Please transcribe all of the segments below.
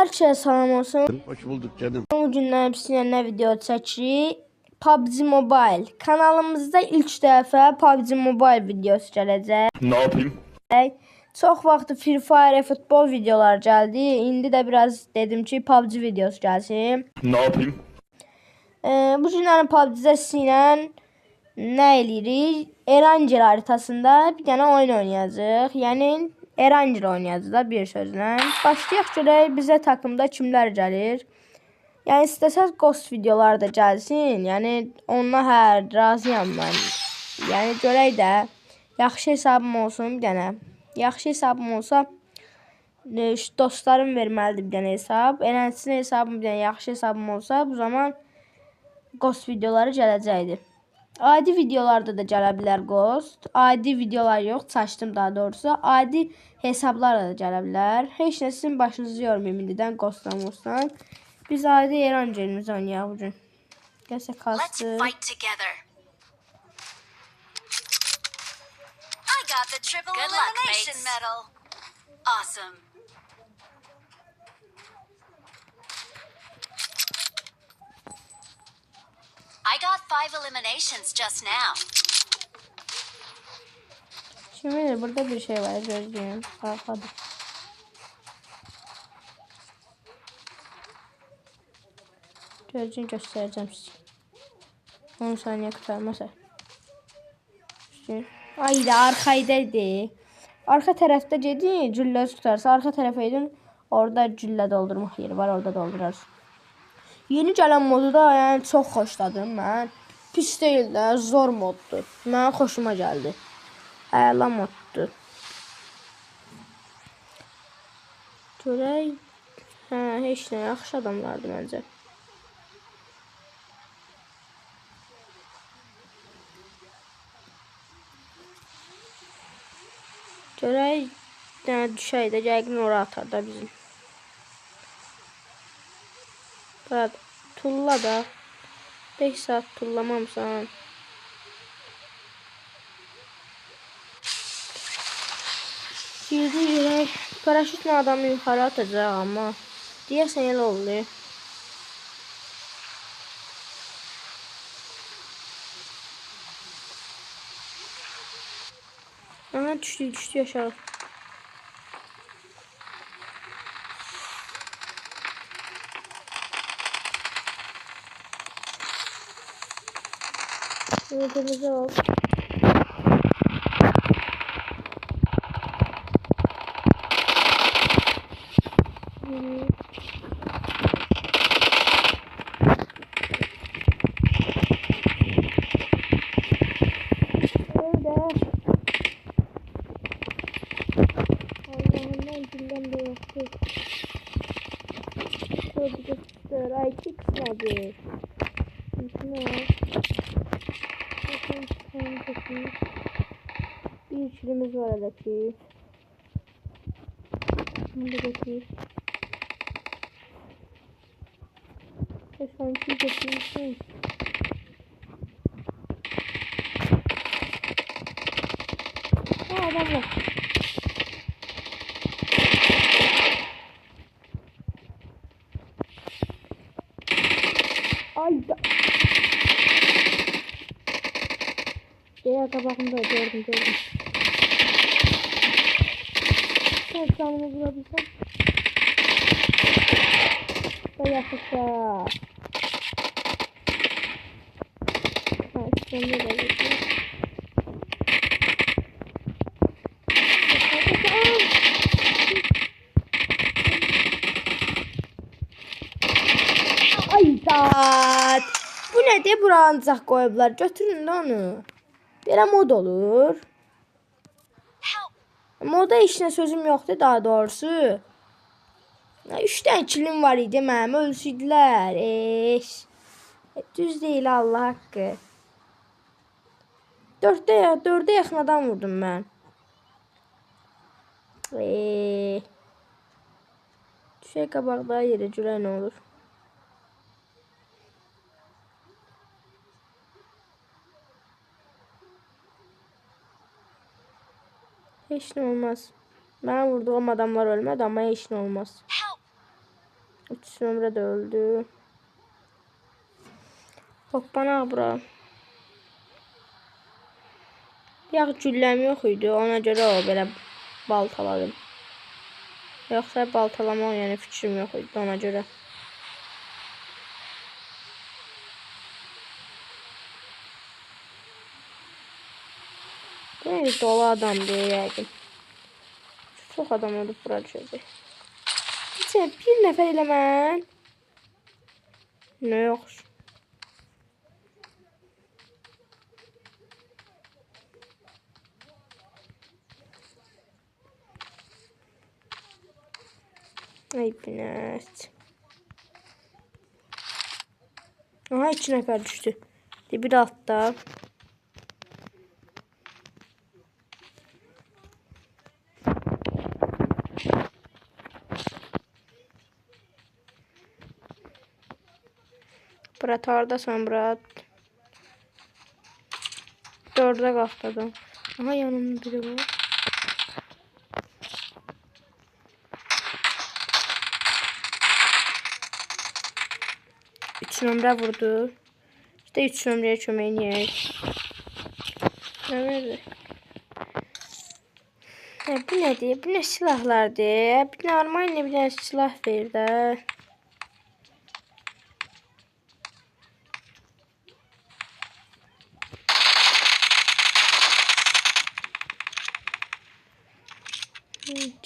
Herkese salam olsun. Hoş bulduk canım. Bu gündən sizinlə video çəkirik. PUBG Mobile kanalımızda ilk dəfə PUBG Mobile videosu gələcək. Ne yapayım? Çox vaxt Free Fire futbol videolar gəldi. İndi də biraz dedim ki PUBG videosu gəlsin. Ne yapayım? Bu günlərin PUBG-də sizinlə nə eləyirik? Erangel haritasında bir dənə oyun oynayacağıq. Yəni Erangel oynayacağız da bir sözlə. Başlayaq görək bizə takımda kimlər gəlir. Yəni istəsəz Ghost videolar da gəlsin. Yəni onunla razıyam mən. Yəni görək də yaxşı hesabım olsun bir dənə. Yaxşı hesabım olsa dostlarım verməlidir bir dənə hesab. Eləncəsin hesabım bir dənə yaxşı hesabım olsa bu zaman Ghost videoları gələcəkdir. Adi videolarda da gələ bilər Ghost. Adi videolar yox, çaşdım daha doğrusu. Adi hesablarla da gələ bilər. Heç nə sizin başınızı yormayım indidən Ghost'dan. Biz adi Erangel'imizi oynayaq bugün. Gəlsə kastı. I got the triple elimination medal. Awesome. I got 5 eliminations just now. Şimdi burada bir şey var gözlüğüm. Hadi. Gözlüğünü göstereceğim size. 10 saniye kurtarmasa. Ay da arkadaydı. Arka tarafta dedi cülle tutarsa arka tarafa edin. Orada cülle doldurmak yeri var, orada doldurursun. Yeni gələn modu da yəni çox xoşladım mən. Pis deyil də, zor moddur. Mənə xoşuma gəldi. Əla moddur. Görək. Heç nə, yaxşı adamlardı məncə. Görək. Düşək də, yəqin ora atar da bizim. Bak tulla da 5 saat tullamamsan girdi yürek paraşütle adamı yukarı atacak ama diyesen elə oluyor. Aha düştü aşağı. Yedimizi al. Allah'ından günden de yoktu. Şöyle bir göster. Ay iki kısmadı. Ne var? Bir üçlümüz var aradaki. Buradaki. Sanki götürmüşsün. Adam var. Ay da. Diğer kabağımda gördüm. Sen canımı vurabilsem. Yakışa. Şimdi de geçiyor. Ay zat. Bu nedir? Bura ancaq koyublar. Götürün də onu. Belə mod olur. Moda işinə sözüm yoxdur daha doğrusu. 3 tane kilim var idi mənim, ölsüydülər. Düz deyil Allah haqqı. 4'e yaxın adam vurdum mən. Düşək qabaqda yerə görək nə olur. Heç nə olmaz. Mən vurduğum adamlar ölmədi ama heç nə olmaz. 3 nömrə də öldü. Hoppanaq bura. Yağ gülləm yox idi. Ona görə o belə baltaladım. Yoxsa baltalamaq yəni fikrim yox idi ona görə. Bu dolu adamdır yəqin. Çox adam olub bura düşəcək. Bir nəfər elə mən. Nə yox. Ay binət. Aha 2 nəfər düşdü. Bir altda. Bırat hardasan Bırat. 4'e qalxdadım. Aha yanımda biri var. Üç nömrə vurdu. İşte 3 nömrəyə köməyin yiyək. Nə verdi? Bu nədir? Bu nə silahlardır? Bir normal bir dənə silah ver də.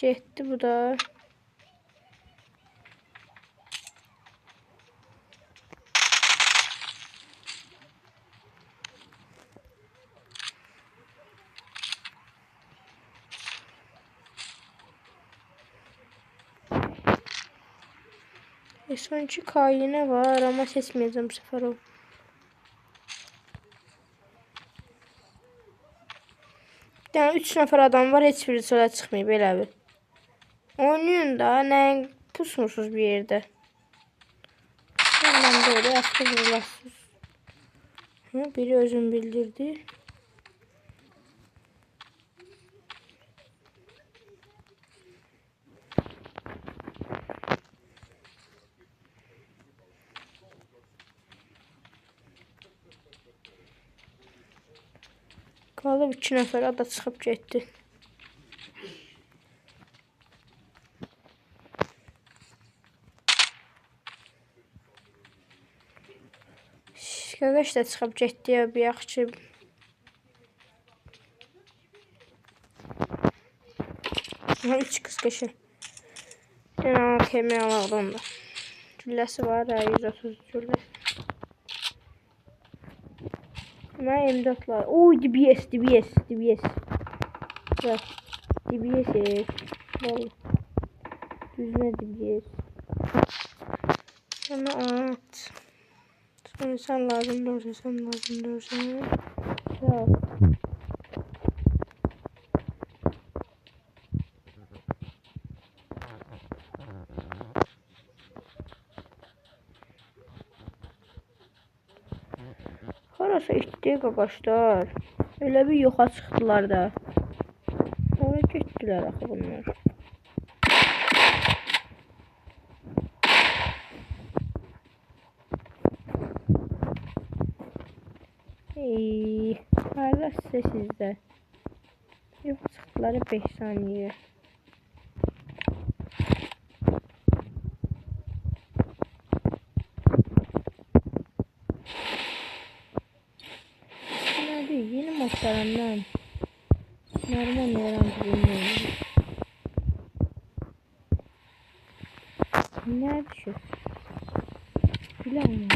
Getdi bu da. Sonuncu kayına var ama seçmeyeceğim bu sefer o. Yani 3 nəfər adam var, heç biri sola çıxmayıb elə bir. Oynayın da, nə pusmursuz bir yerdə. Ondan böyle yaxşı vurulasınız. Biri özün bildirdi. Qalıb 2 nəfər da çıxıb getdi. Qaqaş da çıxıb getdi ya bir yaxşı. Aha 3 qız qəşə. Yəni AKM alaqdan da. Gülləsi var, 130 gülləsi. Mən M4 var. Oy DBS. Bak DBS. Vallahi. Düzme DBS. Sonra at. Sonra sen lazım durursan. Sağ ol. Harasa itdi qaqaşlar. Elə bir yoxa çıxdılar da. Oraya getdilər axı bunlar. Harada sizdə. Yox çıxdılar 5 saniyə. Yeni modlarından normal öğrenci bilmiyorum. Ne düşüyor? Bilmiyorum.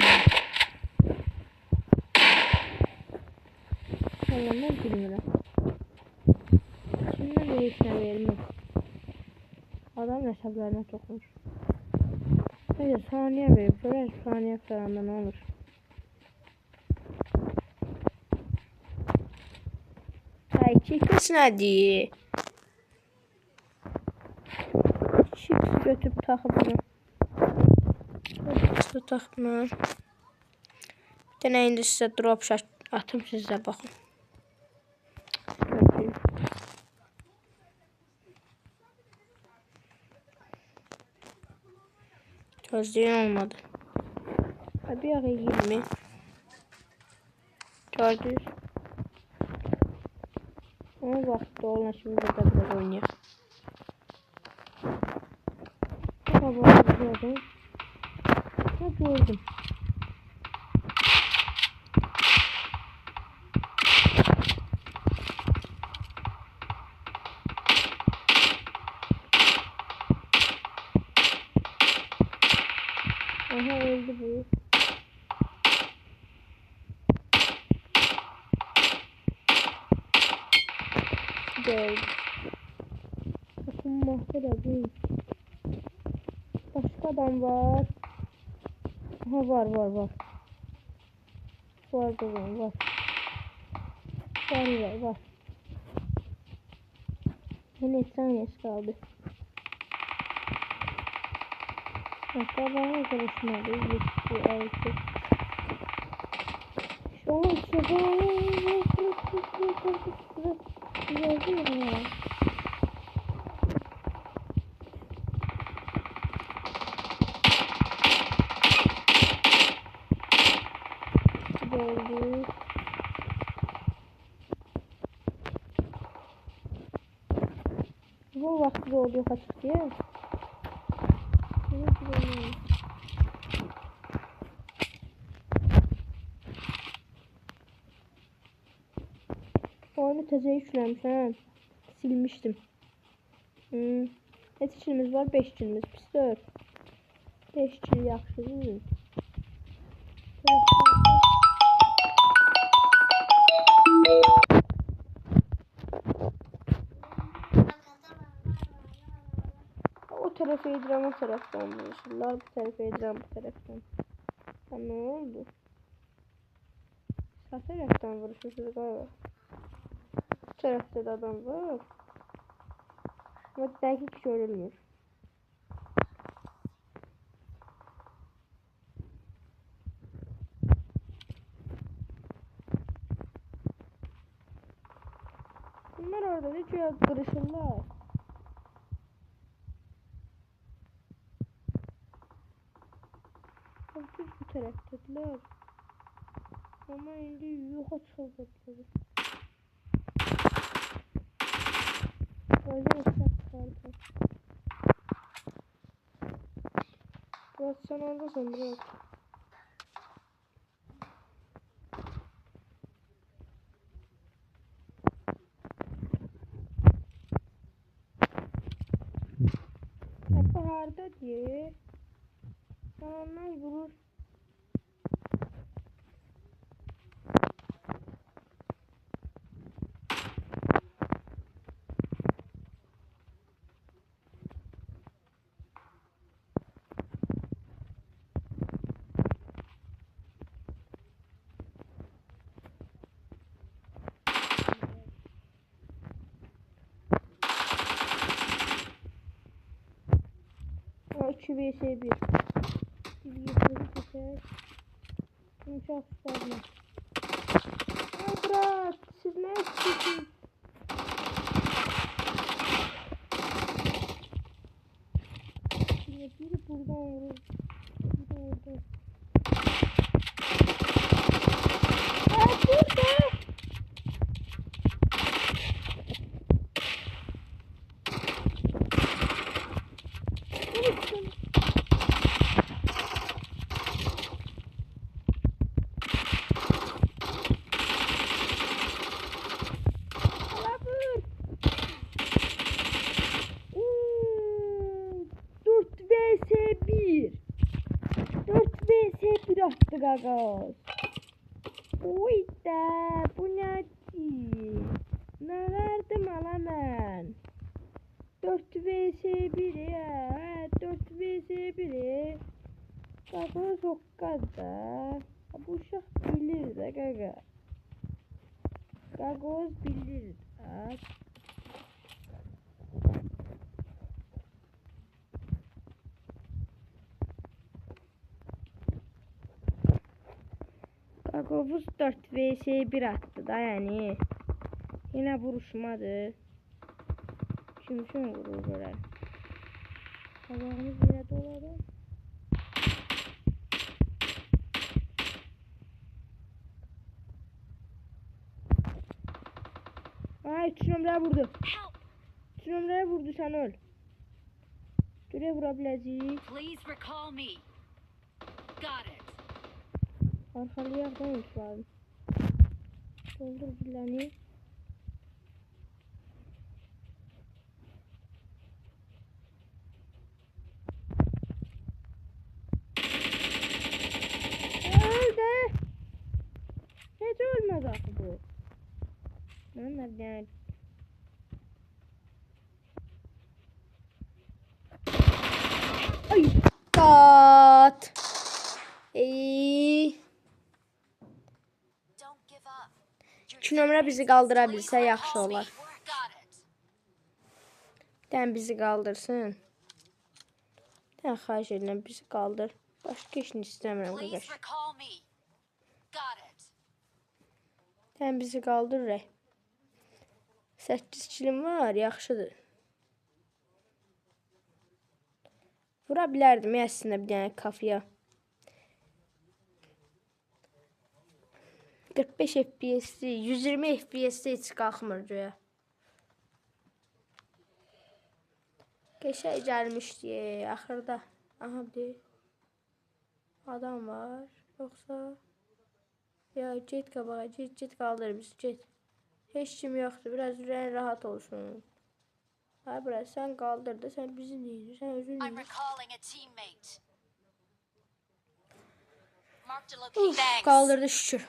Vallahi bilmiyorum. Şimdi de hiç ne vermez. Adam hesaplarına sokmuş. Neyse saniye verip böyle saniye falan da ne olur. Chips nədir? Chips götürüb taxıb bunu. Chips taxma. Bir dənə indi sizə drop shot atım sizə baxın. Gözleyen olmadı. Hadi ya 20. Gördünüz. Ama vakti olan şimdi burada biraz oynayalım. Hava gördüm. Ha gördüm. Aha öldü bu. Değil. Bakın mahvede. Başka adam var. Aha var. Var. Ne saniyesi kaldı. Hatta bana arkadaşım aldı. Şu an geldi. Bu vakti oluyor kaçık diye. Oyunu teze yüklemiş ha. Silmiştim. Et içimiz var, 5 içimiz. Pis 4. 5 içi yaxşı değil. O tarafa yedirem, o taraftan vuruşurlar. Bu tarafa yedirem, bu taraftan. Ha, ne oldu? Sağ taraftan vuruşursuz galiba. Bu tarafta da adam var. Ama belki kişi ölmüyor. Bunlar orada da cihaz kırışırlar. Düz bu taraftadılar. Ama indi yoxa çıxıldılar. Öyle uçak çıkardı. Biraz sen oradasın biraz. Baharda diye. Ondan vurur. O 2 vs 1. Bilgisayarı keser. Yumuşak tutarlar. Ay bırak. Siz ne istiyorsunuz? Biri buradan vurur. Biri oradan. Ay burada. Attı gagaz. Uy da bu ne ki? Ne verdim ala ben? 4 vs 1 ya. 4 vs 1. Gagaz hokkada. Bu uşaq bilir de gaga. Gagaz bilir de. Gagavuz 4 vs 1 attı da yani. Yine vuruşmadı. Şimdi vurur böyle. Tabağımız yine doladı. Ay 3 nömrəyə vurdu. Help! 3 nömrəyə vurdu, sən öl. Görək vura biləcəyik. Please recall me. Got it. Arxalayaq da unutlarım. Doldur biləni. Öldü. Heç ölməz axı bu. Mən də deyən. Ay. Kat. Don't give up. Your 2 nömrə bizi qaldıra bilsə Please yaxşı recall me. olar. Got it. Dən bizi qaldırsın. Dən xahiş edirəm bizi qaldır. Başqa heç nə istəmirəm Please qardaş. recall me. Got it. Dən bizi qaldır rəy. 8 kilim var, yaxşıdır. Vura bilərdim əslində bir dənə kafaya. 45 FPS-li, 120 FPS-li heç qalxmır göyə. Qəşəng gəlmişdi axırda. Aha bir adam var. Yoxsa ya get qabağa, get qaldır bizi, get. Heç kim yoxdur. Biraz ürəyin rahat olsun. Ha bura sen qaldır da sen bizi neyir? Sen özün I'm neyir? recalling a teammate. Marked a location. Thanks. Kaldırdı şükür.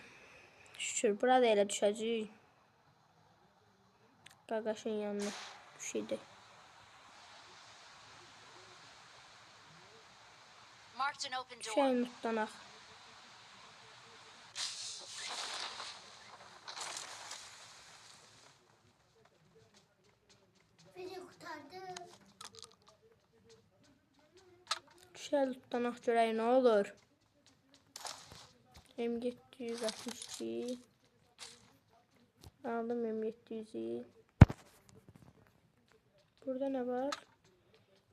Şükür. Burada elə düşəcək. Qaqaşın yanına düşəydi. Marked an open door. Şey mutlanaq. Beni kurtardı. Düşəl mutlanaq görək nə olur. M762. Aldım M700'yi. Burada ne var?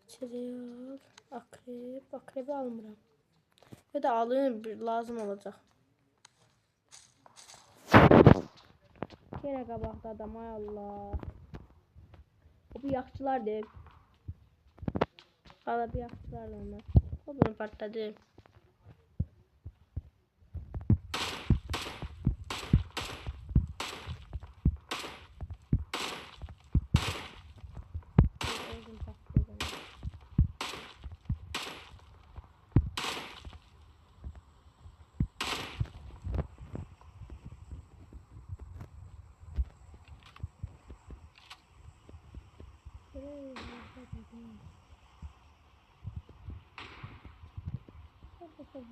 İçeriye al. Akrep. Akrebi almıram. Ya da alın, lazım olacak. Yine qabaqda adam, ay Allah. O bu yaxçılardır. Qala bir yaxçılardır onlar. O bunu partladı.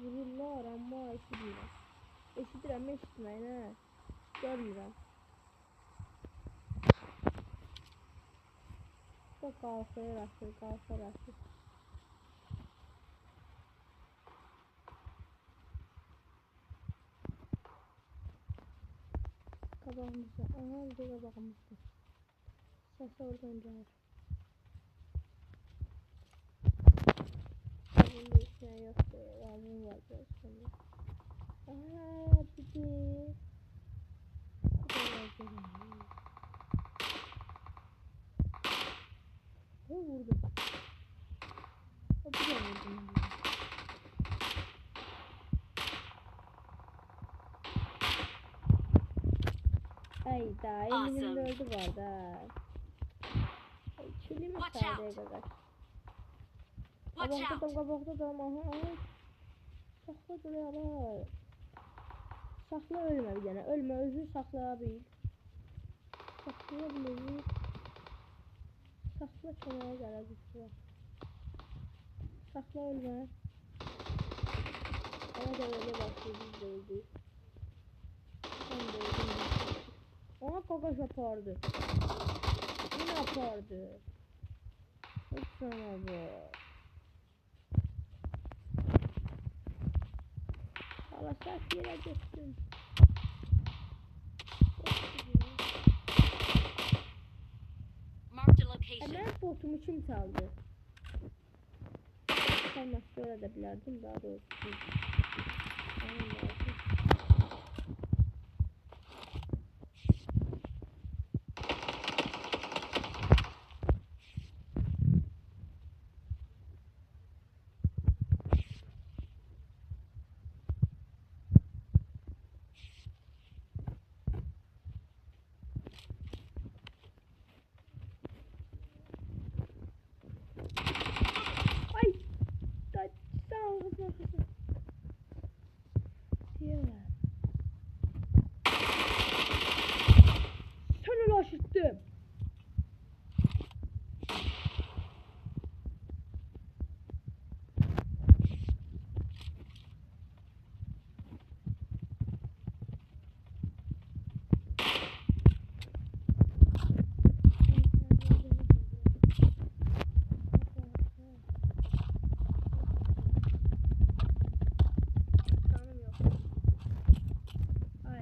Vururlar ama eşitmirəm. Eşidirəm, eşitməyin hə. Görmürəm. Bak qalxır, açır, qalxır, açır. Qabağımızda, aha bir də qabağımızda. Səs oradan gəlir. Bunda heç nə yoxdur, lazım var biraz sonra. Aha bir də. Bu da lazım. O vurdu. O bir de vurdu. Ayda, eminim öldü bu arada. Kilimi sağlayacak kadar. Qabaqda da, aha, aha. Saxla durarlar. Saxla ölmə bir dənə, ölmə, özünü saxlaya bil. Saxlaya bilir. Saxla kənara gələ düşür. Saxla ölmə. Ona da öyle başlıyor, biz de öldük. Ben de öldüm. Ona kakaş yapardı. Yine yapardı. Sana bu. Allah sert yere geçsin. Marked a location. Hemen botumu kim çaldı? Çalmak öyle de bilirdim daha doğrusu. arkasına. Diyorlar. Sen ulaştım.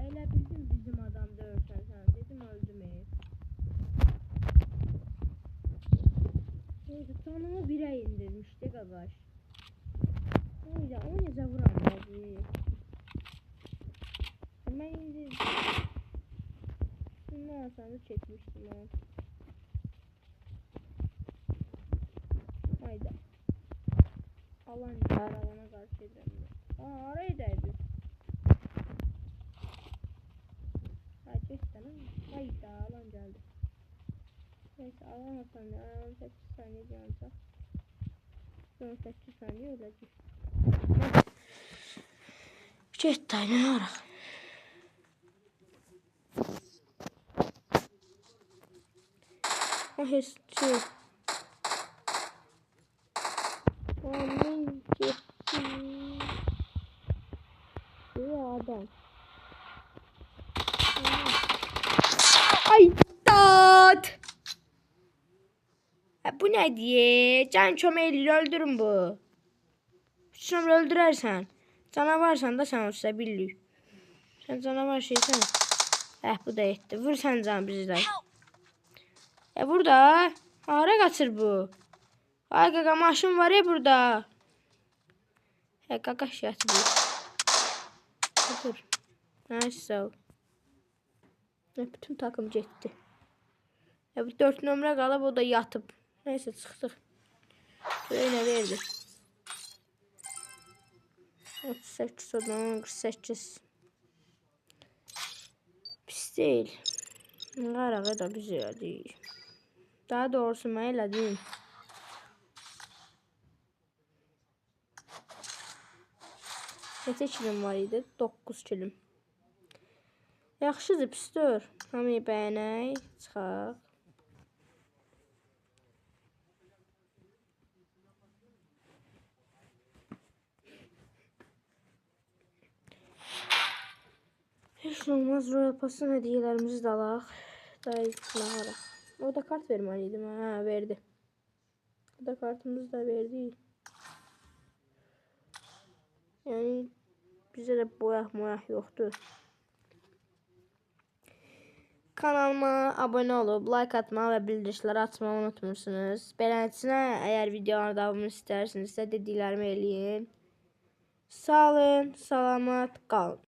Elə bildim bizim adam döyürsən sən. Dedim öldüm. Neyse canımı 1'e indirmişdi qardaş. Neyse o necə vuram bəzi. Mən indi şundan asanı çekmiştim ha. Hayda. Alan alana karşı edelim. Aa arayı değdi. Hayda alan geldi. Neyse alamasan ya 18 saniye yanacak. 18 saniye ölecek. Jet tane ara. O hissi. Onun gitti. Bir adam. Ay tat. Bu ne diye? Can çömeğiyle öldürün bu. Sonra öldürersen. Canavarsan da sen olsa billik. Sen canavar şeysen. Bu da etti. Vur sen can bizi de. Burada. Hara kaçır bu. Ay kaka maşın var ya burada. Kaka şişesi bu. Dur. Neyse sağ ol. Bütün takım gitti. Bu 4 nömrə qalıb o da yatıb. Neyse çıxdıq. Öyle verdi. 38 odan 48. Pis değil. Qarağı da güzel değil. Daha doğrusu mən elə deyim. Neçə kilim var idi? 9 kilim. Yaxşıdır, pisdir. Hamıyı bəyənək, çıxaq. Heç olmaz, Royal Pass'ın hediyelerimizi de alaq. Dayıqlaraq. O da kart verməliydim. Ha, verdi. O da kartımızı da verdi. Yani bize de boyaq yoktu. Kanalıma abone olup like atmayı ve bildirişleri açmayı unutmursunuz. Beləsinə, eğer videoların davamını istersinizsə dediklərimi eləyin. Sağ olun, salamat qalın.